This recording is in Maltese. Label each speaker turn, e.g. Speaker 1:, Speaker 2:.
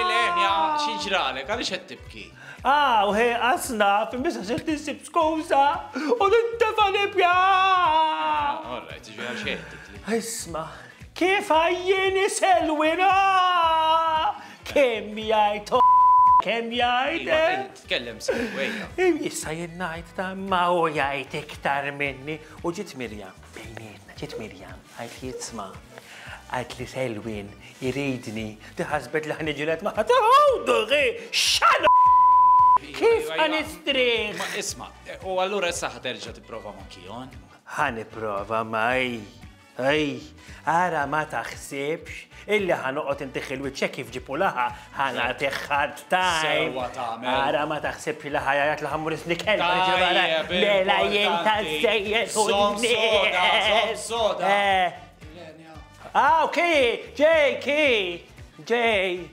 Speaker 1: Ilenja, xieġralek, għalix qed tibki?
Speaker 2: U hej, asna, f'imbisa se tisib skuża, u nintefa' nibja.
Speaker 1: All right, ġvija xejn.
Speaker 2: Isma, kif għajjeni Selwin? Kemm jgħid kemm jgħid?
Speaker 1: Tkellem sewwejja.
Speaker 2: Issa jennajt ta' ma u jgħid iktar minni. U ġiet Mirjam, bejnietna, ġiet Mirjam, għajt li jitsma. Għajt li Selwin iridni, tiħasbet li ħaniġilet maħat, għawdu xana! Kif ħanistriħ?
Speaker 1: Ma isma, u allura issa ħaterġa tipprova ma' Kion?
Speaker 2: Ħaniprova maj. Ara ma taħsibx illi ħanoqgħod intiħ il-wiċċek kif ġipu laħa ħana tiħħad tajm.
Speaker 1: Sewwa tagħmel.
Speaker 2: Ara ma taħsibx li ħajajat li ħammur isnikel. Mela jien tażejjed u
Speaker 1: Som soda.
Speaker 2: okej, ġej.